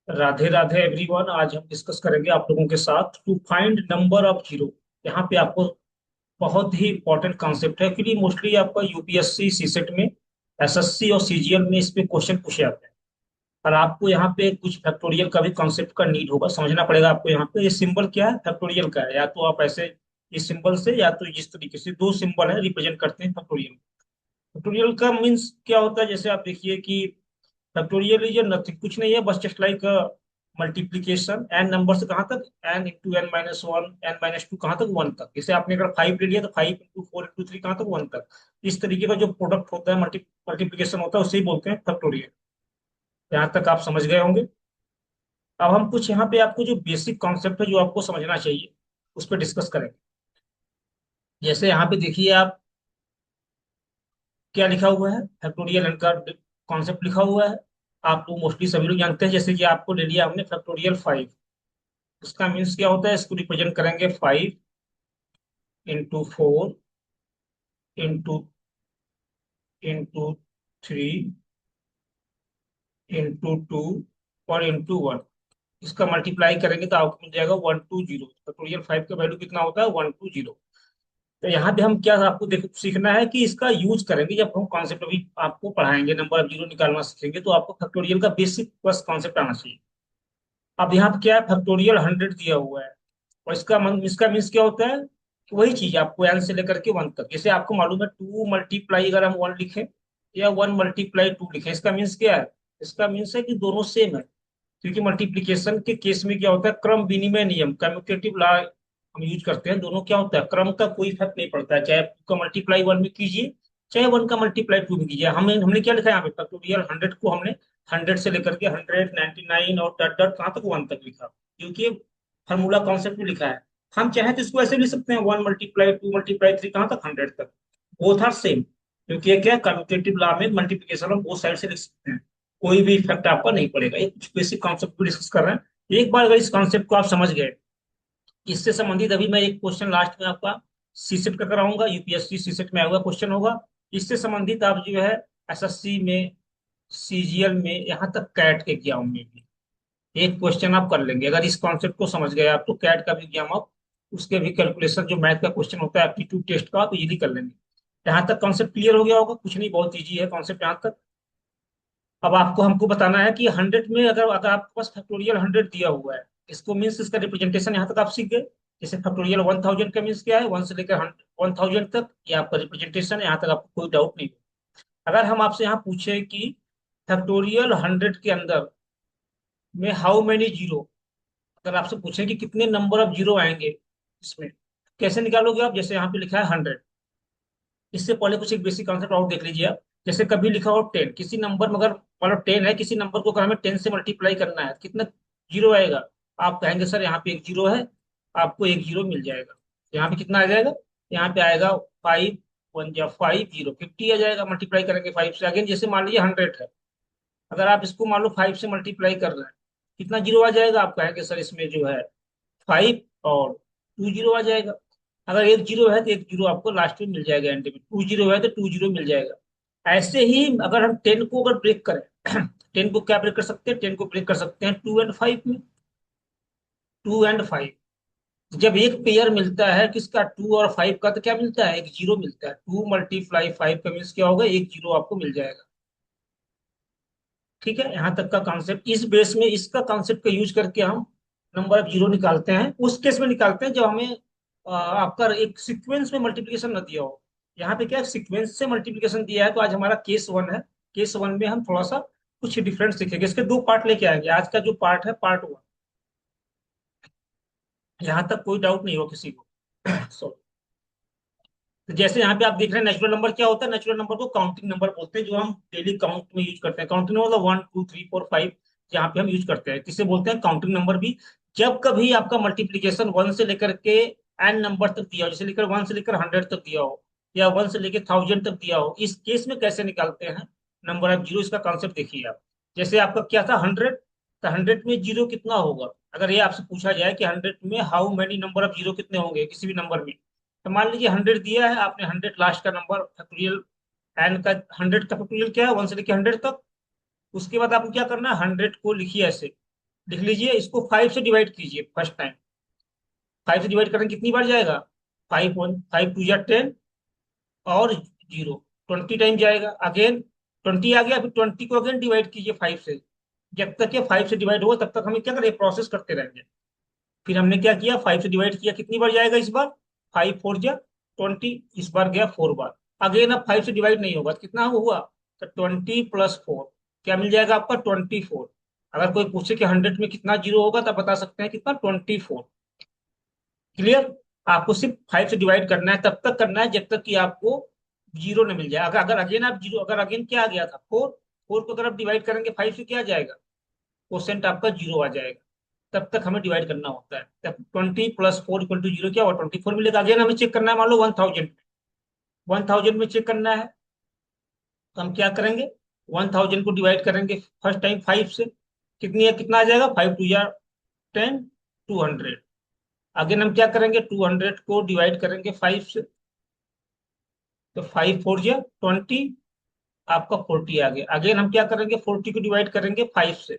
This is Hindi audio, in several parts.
राधे राधे एवरीवन। आज हम डिस्कस करेंगे आप लोगों के साथ to find number of zero. यहाँ पे आपको बहुत ही इंपॉर्टेंट कॉन्सेप्ट है, क्योंकि मोस्टली आपका यूपीएससी सीसेट में, एसएससी और सीजीएल में इस पे क्वेश्चन पूछे जाते हैं। और आपको यहाँ पे कुछ फैक्टोरियल का भी कॉन्सेप्ट का नीड होगा, समझना पड़ेगा आपको। यहाँ पे ये सिंबल क्या है, फैक्टोरियल का है। या तो आप ऐसे इस सिंबल से, या तो जिस तरीके से दो सिंबल है रिप्रेजेंट करते हैं फैक्टोरियल। फैक्टोरियल का मीन्स क्या होता है, जैसे आप देखिए कि फैक्टोरियल इज नथिंग, कुछ नहीं है, बस just like multiplication n number से कहाँ तक, n into n minus one, n minus two कहाँ तक, वन तक। जैसे आपने अगर फाइव ले लिया तो five into four into three कहाँ तक, वन तक। इस तरीके का जो प्रोडक्ट होता है, मल्टीप्लीकेशन होता है, उसे ही बोलते हैं फैक्टोरियल। यहाँ तक आप समझ गए होंगे। अब हम कुछ यहाँ पे आपको जो बेसिक कॉन्सेप्ट है जो आपको समझना चाहिए, उस पर डिस्कस करेंगे। जैसे यहाँ पे देखिए आप, क्या लिखा हुआ है, फैक्टोरियल एन का कॉन्सेप्ट लिखा हुआ है। आप लोग मोस्टली सभी लोग जानते हैं। जैसे कि आपको ले लिया हमने फैक्टोरियल फाइव, उसका मीन्स क्या होता है, इसको रिप्रेजेंट करेंगे five into four into into three into two और इंटू वन। इसका मल्टीप्लाई करेंगे तो आपको मिल जाएगा one two zero. Factorial five का वैल्यू कितना होता है, वन टू जीरो। तो यहाँ पे हम क्या आपको देख सीखना है कि इसका यूज करेंगे। जब हम कॉन्सेप्ट अभी आपको पढ़ाएंगे, नंबर ऑफ जीरो निकालना सीखेंगे, तो आपको फैक्टोरियल का बेसिक बस कॉन्सेप्ट आना चाहिए। अब यहाँ पे क्या है, फैक्टोरियल हंड्रेड दिया हुआ है, और इसका मीन्स क्या होता है कि वही चीज आपको एन से लेकर के वन तक। जैसे आपको मालूम है, टू मल्टीप्लाई अगर हम वन लिखें या वन मल्टीप्लाई टू लिखें, इसका मीन्स क्या है, इसका मीन्स है कि दोनों सेम है। क्योंकि मल्टीप्लीकेशन के केस में क्या होता है, क्रम विनिमय नियम, कम्यूटेटिव लॉ हम यूज करते हैं। दोनों क्या होता है, क्रम का कोई फर्क नहीं पड़ता है, चाहे टू का मल्टीप्लाई वन में कीजिए, चाहे वन का मल्टीप्लाई टू में कीजिए। हमने हमने क्या लिखा है यहाँ पे, फैक्टोरियल हंड्रेड को हमने हंड्रेड से लेकर के हंड्रेड नाइनटी नाइन और डॉट डॉट कहाँ तक, वन तक लिखा, क्योंकि फार्मूला कॉन्सेप्ट में लिखा है। हम चाहे तो इसको ऐसे भी लिख सकते हैं, one multiply two multiply three कहाँ तक, हंड्रेड तक। बोथ आर सेम, क्योंकि ये क्या कम्यूटेटिव लॉ में मल्टीप्लिकेशन हम बोथ साइड से लिख सकते हैं। कोई भी इफेक्ट आपका नहीं पड़ेगा। ये कुछ बेसिक कॉन्सेप्ट को डिस्कस कर रहे हैं। एक बार अगर इस कॉन्सेप्ट को आप समझ गए, इससे संबंधित अभी मैं एक क्वेश्चन लास्ट में आपका सीसेट का कराऊंगा, यूपीएससी सीसेट में आएगा क्वेश्चन होगा। इससे संबंधित आप जो है एसएससी में, सीजीएल में, यहाँ तक कैट के एग्जाम में भी एक क्वेश्चन आप कर लेंगे। अगर इस कॉन्सेप्ट को समझ गए आप, तो कैट का भी एग्जाम आप, उसके भी कैलकुलेशन जो मैथ का क्वेश्चन होता है एप्टीट्यूड टेस्ट का, आप इजीली कर लेंगे। यहाँ तक कॉन्सेप्ट क्लियर हो गया होगा, कुछ नहीं, बहुत ईजी है कॉन्सेप्ट यहाँ तक। अब आपको हमको बताना है कि हंड्रेड में, अगर अगर आपके पास फैक्टोरियल हंड्रेड दिया हुआ है, इसको मीन्स इसका रिप्रेजेंटेशन यहाँ तक आप सीख गए। जैसे फैक्टोरियल वन थाउजेंड का मीन्स क्या है, वन से लेकर वन थाउजेंड तक, ये आपका रिप्रेजेंटेशन है। यहाँ तक आपको कोई डाउट नहीं। अगर हम आपसे यहाँ पूछे कि फैक्टोरियल हंड्रेड के अंदर में हाउ मेनी जीरो, अगर आपसे पूछे कि कितने नंबर ऑफ जीरो आएंगे इसमें, कैसे निकालोगे आप। जैसे यहाँ पे लिखा है हंड्रेड, इससे पहले कुछ एक बेसिक कॉन्सेप्ट और देख लीजिए आप। जैसे कभी लिखा हो टेन, किसी नंबर में अगर मतलब टेन है, किसी नंबर को अगर हमें टेन से मल्टीप्लाई करना है, कितना जीरो आएगा। आप कहेंगे सर यहाँ पे एक जीरो है, आपको एक जीरो मिल जाएगा। यहाँ पे कितना आ जाएगा, यहाँ पे आएगा फाइव, वन जा फाइव, जीरो फिफ्टी आ जाएगा। मल्टीप्लाई करेंगे फाइव से। अगेन जैसे मान लीजिए हंड्रेड है, अगर आप इसको मान लो फाइव से मल्टीप्लाई कर रहे हैं, कितना जीरो आ जाएगा। आप कहेंगे सर इसमें जो है फाइव और टू जीरो आ जाएगा। अगर एक जीरो है तो एक जीरो आपको लास्ट में मिल जाएगा, एंड में टू जीरो है तो टू जीरो मिल जाएगा। ऐसे ही अगर हम टेन को अगर ब्रेक करें टेन को क्या ब्रेक कर सकते हैं, टेन को ब्रेक कर सकते हैं टू एंड फाइव में। टू एंड फाइव, जब एक पेयर मिलता है किसका, टू और फाइव का, तो क्या मिलता है, एक जीरो मिलता है। टू मल्टीप्लाई फाइव का मीन्स क्या होगा, एक जीरो आपको मिल जाएगा। ठीक है, यहाँ तक का कॉन्सेप्ट। इस बेस में इसका कॉन्सेप्ट का यूज करके हम नंबर ऑफ जीरो निकालते हैं। उस केस में निकालते हैं जब हमें आपका एक सीक्वेंस में मल्टीप्लिकेशन न दिया हो। यहाँ पे क्या सीक्वेंस से मल्टीप्लिकेशन दिया है, तो आज हमारा केस वन है। केस वन में हम थोड़ा सा कुछ डिफरेंट सीखेंगे। इसके दो पार्ट लेके आएंगे। आज का जो पार्ट है, पार्ट वन। यहाँ तक कोई डाउट नहीं हो किसी को सो, तो जैसे यहाँ पे आप देख रहे हैं, नेचुरल नंबर क्या होता है, नेचुरल नंबर को काउंटिंग नंबर बोलते हैं, जो हम डेली काउंट में यूज करते हैं। काउंटिंग नंबर मतलब one two three four five, जहाँ पे हम यूज करते हैं, किसे बोलते हैं, काउंटिंग नंबर भी। जब कभी आपका मल्टीप्लीकेशन वन से लेकर के एन नंबर तक दिया हो, जैसे लेकर वन से लेकर हंड्रेड तक दिया हो, या वन से लेकर थाउजेंड तक दिया हो, इस केस में कैसे निकालते हैं नंबर ऑफ जीरो, इसका कॉन्सेप्ट देखिए आप। जैसे आपका क्या था, हंड्रेड, तो हंड्रेड में जीरो कितना होगा। अगर ये आपसे पूछा जाए कि हंड्रेड में how many number of zero कितने होंगे किसी भी नंबर में, तो मान लीजिए हंड्रेड दिया है आपने, हंड्रेड लास्ट का नंबर फैक्टोरियल, एन का हंड्रेड का फैक्टोरियल क्या है, वन से लेकर हंड्रेड तक। उसके बाद आपको क्या करना है, हंड्रेड को लिखिए ऐसे, लिख लीजिए, इसको 5 से डिवाइड कीजिए फर्स्ट टाइम। 5 से डिवाइड करेंगे कितनी बार जाएगा? 5 5 2 10 और 0, 20 टाइम जाएगा। अगेन 20 आ गया, फिर 20 को अगेन डिवाइड कीजिए 5 से। जब तक ये 5 से डिवाइड होगा तब तक हमें क्या करें, प्रोसेस करते रहेंगे। फिर हमने क्या किया, 5 से डिवाइड किया, कितनी बार जाएगा इस बार? 5 4 जा 20, इस बार गया 4 बार। अगेन अब 5 से डिवाइड नहीं होगा तो कितना हुआ? तो 20 + 4 क्या मिल जाएगा आपका? 24। अगर कोई पूछे कि 100 में कितना जीरो होगा तब बता सकते हैं कितना, 24। क्लियर? आपको सिर्फ 5 से डिवाइड करना है, तब तक करना है जब तक कि आपको जीरो न मिल जाए। अगर अगर अगेन आप जीरो, अगर अगेन क्या आ गया था, 4, 4 को अगर आप डिवाइड करेंगे 5 से क्या आ जाएगा? क्वेश्चन आपका जीरो आ जाएगा। तब तक हमें डिवाइड करना होता है। तब 20 + 4 = 0 क्या हुआ? 24 मिलेगा। अगेन हमें चेक करना है, मान लो 1000 में, 1000 में चेक करना है। तो हम क्या करेंगे, 1000 को डिवाइड करेंगे फर्स्ट टाइम 5 से। कितनी है, कितना आ जाएगा? 5 2 10, 200। अगेन हम क्या करेंगे, 200 को डिवाइड करेंगे 5 से। तो 5 4 = 20, आपका 40 आ गया। अगेन हम क्या करेंगे, 40 को डिवाइड करेंगे 5 से।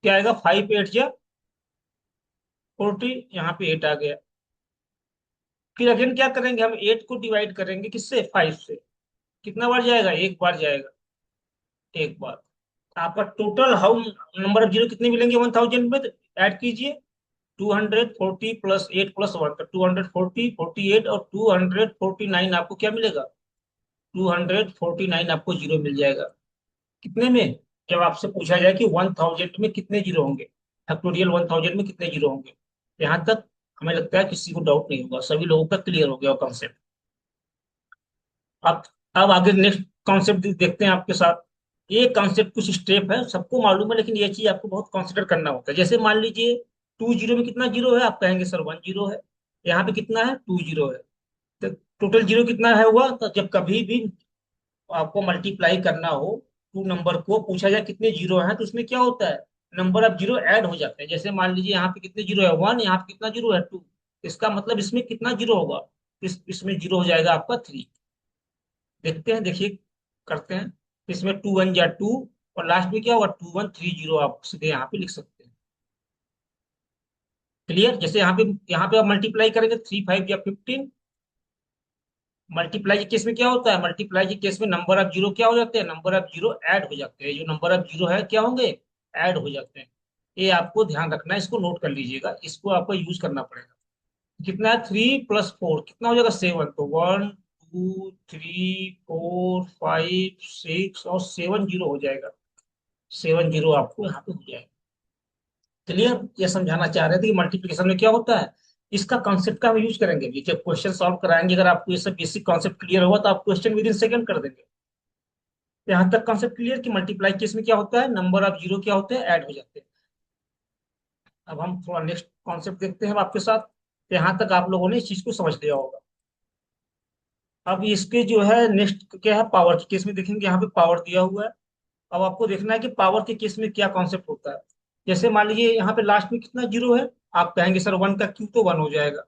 क्या आएगा? 5 8 = 40, यहाँ पे 8 आ गया। फिर अगेन क्या करेंगे, हम 8 को डिवाइड करेंगे किससे? 5 से। कितना बार जाएगा? एक बार जाएगा। एक बार। आपका total how number of zero कितने मिलेंगे 1000 में? ऐड कीजिए, 240 + 8 + 1, तो 240, 48 और 249 आपको क्या मिलेगा? 249 आपको जीरो मिल जाएगा। कितने में? जब आपसे पूछा जाए कि 1000 में कितने जीरो होंगे, फैक्टोरियल 1000 में कितने जीरो होंगे। यहाँ तक हमें लगता है किसी को डाउट नहीं होगा, सभी लोगों का क्लियर हो गया कॉन्सेप्ट। अब अब आगे नेक्स्ट कॉन्सेप्ट देखते हैं आपके साथ। ये कॉन्सेप्ट कुछ स्टेप है, सबको मालूम है, लेकिन ये चीज आपको बहुत कंसिडर करना होता है। जैसे मान लीजिए 20 में कितना जीरो है, आप कहेंगे सर 10 है। यहाँ पे कितना है? 20 है। तो टोटल जीरो कितना है हुआ? तो जब कभी भी आपको मल्टीप्लाई करना हो, टू नंबर को पूछा जाए कितने जीरो हैं, तो उसमें क्या होता है, नंबर ऑफ जीरो ऐड हो जाते हैं। जैसे मान लीजिए यहाँ पे कितने जीरो है, 1, यहाँ पे कितना जीरो है, 2। इसका मतलब इसमें कितना जीरो होगा? इसमें जीरो हो जाएगा आपका 3। देखते हैं, देखिए, करते हैं। इसमें 2 1 = 2, और लास्ट में क्या होगा? 2130 आप सीधे यहाँ पे लिख सकते हैं। क्लियर? जैसे यहाँ पे आप मल्टीप्लाई करेंगे, 3 5 = 15। मल्टीप्लाई के केस में क्या होता है, मल्टीप्लाई के केस में नंबर ऑफ जीरो क्या हो जाते हैं, नंबर ऑफ जीरो ऐड हो जाते हैं। जो नंबर ऑफ जीरो है क्या होंगे? ऐड हो जाते हैं। ये आपको ध्यान रखना है, इसको नोट कर लीजिएगा, इसको आपको यूज करना पड़ेगा। कितना है? 3 + 4 कितना हो जाएगा? 7। तो 1 2 3 4 5 6 और 7 जीरो हो जाएगा। 7 जीरो आपको यहाँ पे हो जाएगा। क्लियर? ये समझाना चाह रहे थे कि मल्टीप्लिकेशन में क्या होता है, इसका कॉन्सेप्ट का हम यूज करेंगे भी। जब क्वेश्चन सॉल्व कराएंगे, अगर आपको ये सब बेसिक कॉन्सेप्ट क्लियर होगा तो आप क्वेश्चन विद इन सेकंड कर देंगे। यहाँ तक कॉन्सेप्ट क्लियर कि मल्टीप्लाई केस में क्या होता है, नंबर ऑफ जीरो क्या होते हैं, ऐड हो जाते हैं। अब हम थोड़ा नेक्स्ट कॉन्सेप्ट देखते हैं अब आपके साथ। यहाँ तक आप लोगों ने इस चीज को समझ लिया होगा। अब इसके जो है नेक्स्ट क्या है, पावर के केस में देखेंगे। यहाँ पे पावर दिया हुआ है। अब आपको देखना है कि पावर के केस में क्या कॉन्सेप्ट होता है। जैसे मान लीजिए यहाँ पे लास्ट में कितना जीरो है, आप कहेंगे सर 1 का क्यूब तो 1 हो जाएगा।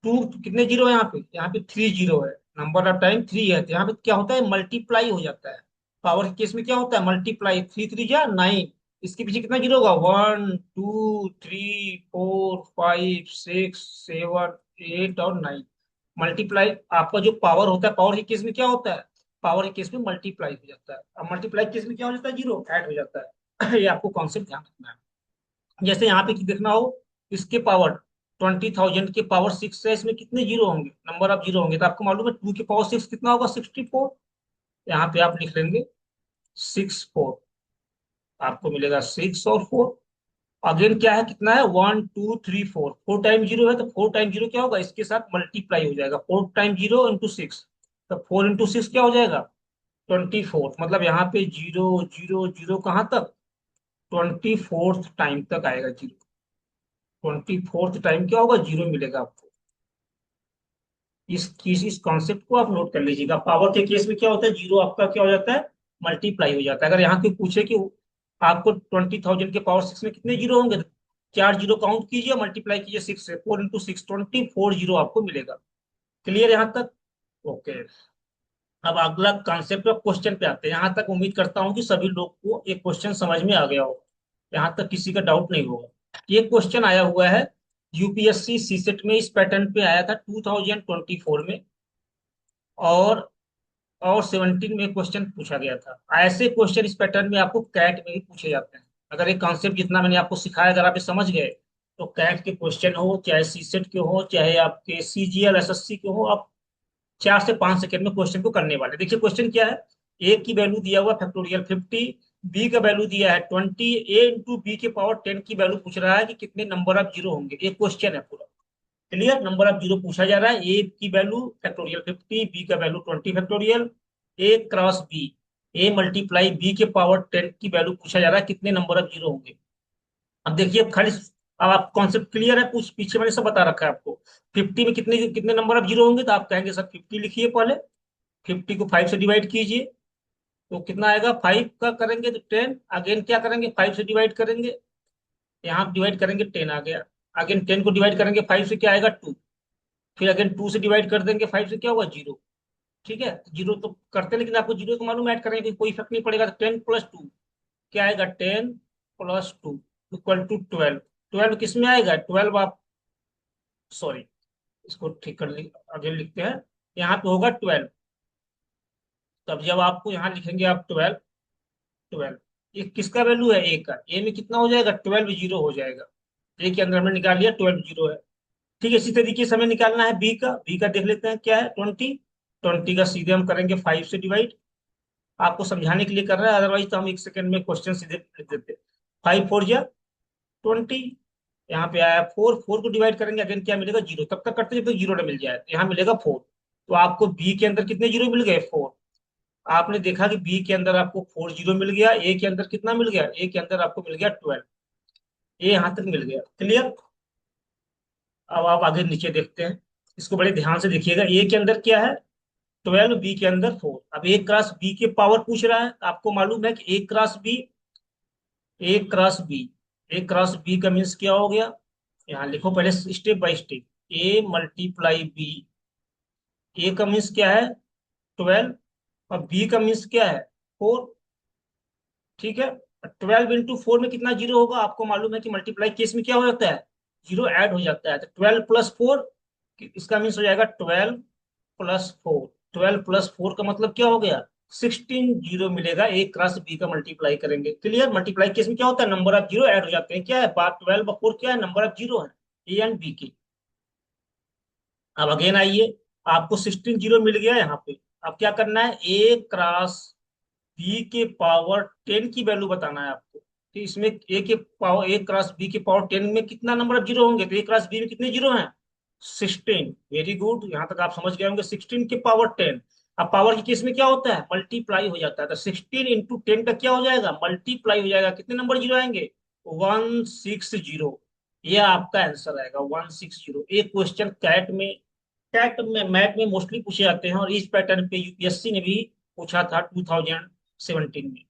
2 कितने जीरो है यहाँ पे? यहाँ पे 3 जीरो है। नंबर ऑफ टाइम 3 है, तो यहाँ पे क्या होता है, मल्टीप्लाई हो जाता है। पावर के केस में क्या होता है, मल्टीप्लाई। 3 3 = 9। इसके पीछे कितना जीरो होगा? 1 2 3 4 5 6 7 8 और 9। मल्टीप्लाई आपका जो पावर होता है, पावर के केस में क्या होता है, पावर के केस में मल्टीप्लाई हो जाता है। अब मल्टीप्लाई के केस में क्या हो जाता है, जीरो ऐड हो जाता है। ये आपको कॉन्सेप्ट ध्यान रखना है। जैसे यहाँ पे देखना हो, इसके पावर 20,000 के पावर 6 है, इसमें कितने जीरो होंगे, नंबर ऑफ जीरो होंगे। तो आपको मालूम है 2 के पावर 6 कितना होगा, 64। यहाँ पे आप लिख लेंगे 64। आपको मिलेगा 6 और 4। अगेन क्या है, कितना है, 1 2 3 4, 4 टाइम जीरो है, तो 4 टाइम जीरो क्या होगा, इसके साथ मल्टीप्लाई हो जाएगा। 4 टाइम जीरो × 6, तो 4 × 6 क्या हो जाएगा, 24। मतलब यहाँ पे जीरो जीरो जीरो कहाँ तक, 24th टाइम तक आएगा जीरो। 24th टाइम क्या होगा, जीरो मिलेगा आपको। इस कॉन्सेप्ट को आप नोट कर लीजिएगा। पावर के केस में क्या होता है, जीरो आपका क्या हो जाता है, मल्टीप्लाई हो जाता है। अगर यहाँ कोई पूछे कि आपको 20,000 के पावर 6 में कितने जीरो होंगे, तो 4 जीरो काउंट कीजिए, मल्टीप्लाई कीजिए 6 से। 4 × 6 24 जीरो आपको मिलेगा। क्लियर यहाँ तक? ओके। अब अगला कॉन्सेप्ट ऑफ क्वेश्चन पे आते हैं। यहाँ तक उम्मीद करता हूँ कि सभी लोग को एक क्वेश्चन समझ में आ गया होगा। यहाँ तक किसी का डाउट नहीं होगा। ये क्वेश्चन आया हुआ है यूपीएससी सीसेट में, इस पैटर्न पे आया था 2024 में, और 17 में क्वेश्चन पूछा गया था। ऐसे क्वेश्चन इस पैटर्न में आपको कैट में भी पूछे जाते हैं। अगर ये कॉन्सेप्ट जितना मैंने आपको सिखाया अगर आप ये समझ गए, तो कैट के क्वेश्चन हो, चाहे सीसेट के हो, चाहे आपके सीजीएल एसएससी के हो, आप 4 से 5 सेकंड में क्वेश्चन को करने वाले। देखिए क्वेश्चन क्या है। ए की वैल्यू दिया हुआ फैक्टोरियल 50, बी का वैल्यू दिया है 20, ए इंटू बी के पावर 10 की वैल्यू पूछ रहा है कि कितने नंबर ऑफ जीरो होंगे। एक क्वेश्चन है पूरा क्लियर, नंबर ऑफ जीरो पूछा जा रहा है। ए की वैल्यू फैक्टोरियल 50, बी का वैल्यू 20 फैक्टोरियल, ए क्रॉस बी, ए मल्टीप्लाई बी के पावर 10 की वैल्यू पूछा जा रहा है, कितने नंबर ऑफ जीरो होंगे। अब देखिए, अब खाली अब आप कॉन्सेप्ट क्लियर है, कुछ पीछे मैंने सब बता रखा है आपको। 50 में कितने कितने नंबर ऑफ जीरो होंगे, तो आप कहेंगे सर 50 लिखिए पहले, 50 को 5 से डिवाइड कीजिए, तो कितना आएगा, 5 का करेंगे तो 10, अगेन क्या करेंगे 5 से डिवाइड करेंगे, यहाँ डिवाइड करेंगे 10 आ गया, अगेन 10 को डिवाइड करेंगे 5 से क्या आएगा 2, फिर अगेन 2 से डिवाइड कर देंगे 5 से क्या होगा 0। ठीक है, जीरो तो करते हैं, लेकिन आपको जीरो तो मालूम, ऐड करेंगे कोई फर्क नहीं पड़ेगा। तो 10 + 2 क्या आएगा, 10 + 2 इक्वल टू 12। 12 किस में आएगा, 12 आप, सॉरी इसको ठीक कर ली, आगे लिखते हैं, यहाँ पे होगा 12। तब जब आपको यहाँ लिखेंगे आप 12, 12 ये किसका वैल्यू है, ए का, ए में कितना हो जाएगा 12 जीरो हो जाएगा। ए के अंदर हमने निकाल लिया 12 जीरो है। ठीक है, इसी तरीके से हमें निकालना है बी का। बी का देख लेते हैं क्या है, 20। 20 का सीधे हम करेंगे 5 से डिवाइड, आपको समझाने के लिए कर रहा है, अदरवाइज तो हम 1 सेकंड में क्वेश्चन सीधे लिख देते। 5 4 जा 20, यहाँ पे आया 4, 4 को डिवाइड करेंगे अगेन क्या मिलेगा, जीरो, तब तक करते जब तक जीरो ना मिल जाए, तो यहाँ मिलेगा 4। तो आपको बी के अंदर कितने जीरो मिल गए, 4। आपने देखा कि बी के अंदर आपको 4 जीरो मिल गया, ए के अंदर कितना मिल गया, ए के अंदर आपको मिल गया 12। ए यहाँ तक मिल गया क्लियर। अब आप आगे नीचे देखते हैं, इसको बड़े ध्यान से देखिएगा। ए के अंदर क्या है 12, बी के अंदर 4। अब ए क्रॉस बी के पावर पूछ रहा है, आपको मालूम है कि A cross B, A cross B, A cross B का मीन्स क्या हो गया, यहाँ लिखो पहले step by step. A multiply B, A का मीन्स क्या है 12, और बी का मीन्स क्या है 4। ठीक है, 12 × 4 में कितना जीरो होगा, आपको मालूम है कि मल्टीप्लाई केस में क्या हो जाता है, जीरो ऐड हो जाता है। तो 12 + 4, इसका मीन्स हो जाएगा 12 + 4। 12 + 4 का मतलब क्या हो गया, 16 जीरो मिलेगा। ए क्रॉस बी का मल्टीप्लाई करेंगे, क्लियर। मल्टीप्लाई केस में क्या होता है, नंबर ऑफ जीरो ऐड हो जाते हैं। क्या है बात, 12 / 4 क्या है, नंबर ऑफ जीरो है, ए एंड बी के। अब अगेन आइए, आपको 16 जीरो मिल गया यहाँ पे। अब क्या करना है, ए क्रॉस बी के पावर 10 की वैल्यू बताना है आपको। तो इसमें ए के पावर, ए क्रॉस बी के पावर 10 में कितना नंबर ऑफ जीरो होंगे, तो ए क्रॉस बी में कितने जीरो हैं, 16। वेरी गुड, यहाँ तक आप समझ गए होंगे, 16 के पावर 10। अब पावर की केस में क्या होता है, मल्टीप्लाई हो जाता है, तो 16 × 10 का क्या हो जाएगा, मल्टीप्लाई हो जाएगा, कितने नंबर जीरो आएंगे, 160। ये आपका आंसर आएगा 160। एक क्वेश्चन कैट में मैथ में मोस्टली पूछे जाते हैं, और इस पैटर्न पे यूपीएससी ने भी पूछा था 2017 में।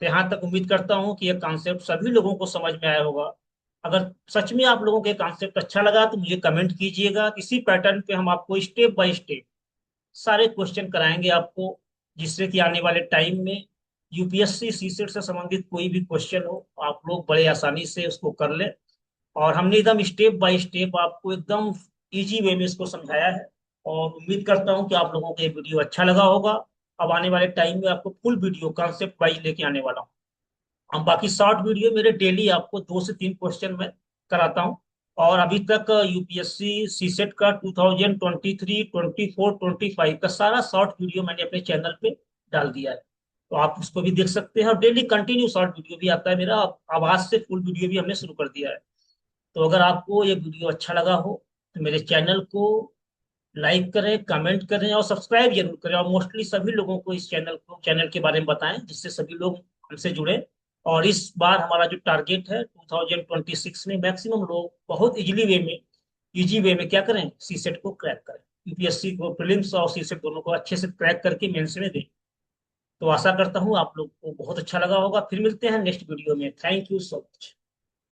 तो यहाँ तक उम्मीद करता हूँ कि यह कॉन्सेप्ट सभी लोगों को समझ में आया होगा। अगर सच में आप लोगों के कॉन्सेप्ट अच्छा लगा तो मुझे कमेंट कीजिएगा। इसी पैटर्न पे हम आपको स्टेप बाय स्टेप सारे क्वेश्चन कराएंगे आपको, जिससे कि आने वाले टाइम में यूपीएससी सीसेट से संबंधित कोई भी क्वेश्चन हो, आप लोग बड़े आसानी से उसको कर लें। और हमने एकदम स्टेप बाय स्टेप आपको एकदम इजी वे में इसको समझाया है, और उम्मीद करता हूँ कि आप लोगों को ये वीडियो अच्छा लगा होगा। अब आने वाले टाइम में आपको फुल वीडियो कॉन्सेप्ट वाइज लेके आने वाला हूँ। हम बाकी शॉर्ट वीडियो मेरे डेली आपको 2 से 3 क्वेश्चन में कराता हूँ। और अभी तक यूपीएससी सीसेट का 2023, 24, 25 का सारा शॉर्ट वीडियो मैंने अपने चैनल पे डाल दिया है, तो आप उसको भी देख सकते हैं। और डेली कंटिन्यू शॉर्ट वीडियो भी आता है मेरा, अब आज से फुल वीडियो भी हमने शुरू कर दिया है। तो अगर आपको ये वीडियो अच्छा लगा हो तो मेरे चैनल को लाइक करें, कमेंट करें और सब्सक्राइब जरूर करें, और मोस्टली सभी लोगों को इस चैनल के बारे में बताएं, जिससे सभी लोग हमसे जुड़े। और इस बार हमारा जो टारगेट है 2026 में मैक्सिमम लोग बहुत इजी वे में क्या करें, सीसेट को क्रैक करें, यूपीएससी को प्रीलिम्स और सीसेट दोनों को अच्छे से क्रैक करके मेंस में दें। तो आशा करता हूँ आप लोग को बहुत अच्छा लगा होगा। फिर मिलते हैं नेक्स्ट वीडियो में। Thank you so much.